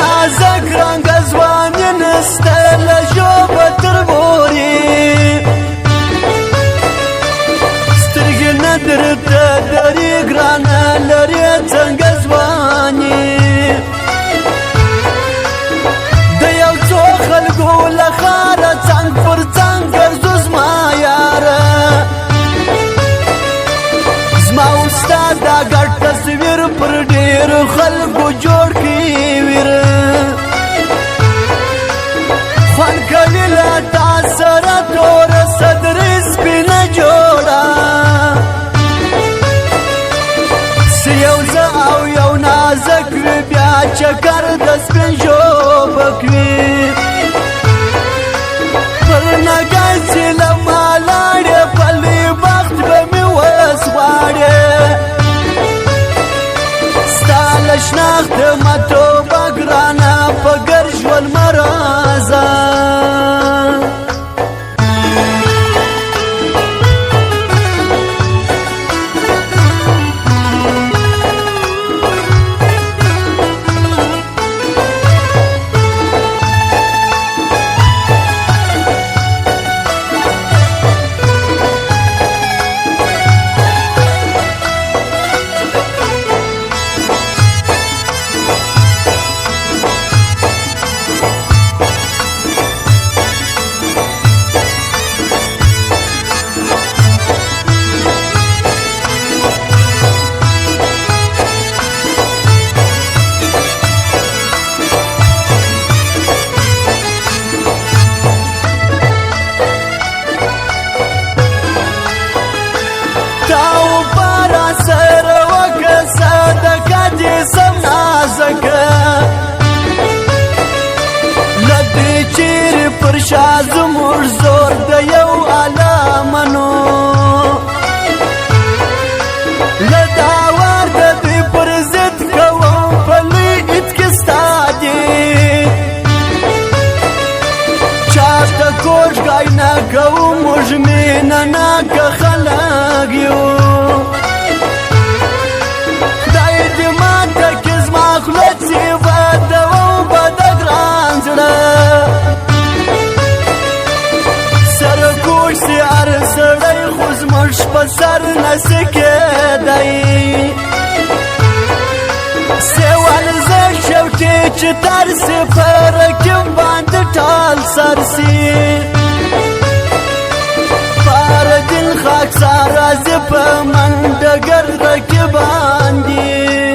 نازک رنگ ځواني نسته له ژوبه تر مورې سترګې نه درته درې ګرانه لرې څنګه ځواني د یو څو خلکو له ښاره څنګ پر څنګ ګرځو زما یاره زما او ستا دا ګډ تصویر پر ډېرو خلکو جوړ کړي ویره خوند کوي له تا سره توره صدرې سپینه جوړه څه یو زه او یو نازک وي بیا چکر د سپین ژوبک وي پر نګی چې له ما لاړې پلې بخت به مې وس غواړې ستا له شناخته مه توبه ګرانه په ګر ژوند مه راځه پر شا زموږ زور د یو عالمانو له داور د دوی پر ضد کوم په لوی عید کې ستا دي چاته کوژګی نه کوو موږ مینه ناکه خلک یو خدای دې ماته کې زما خوله صفتوم به د ګران زړه هر سړی خو زموږ په سر نسي کېدی سیوال زر شوټې چې تر سي په رقیب باندې ټال سر سي فردین خاکسار راځي په منډګر رقیب باندې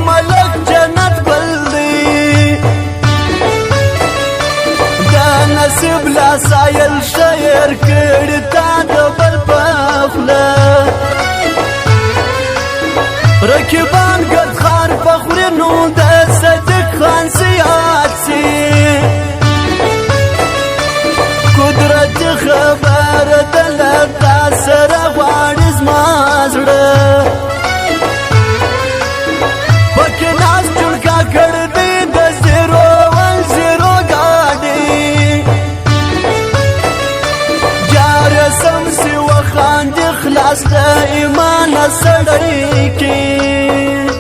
ملک جنت گل دی دا نصیب لا سایل شعر کړي تا د بل په خوله رقیبان ګد خان په خوري نو د صدق خان سیاسي قدرت خبر دل تا سره غواړي زما زړه خلاص د ایمان سړی کې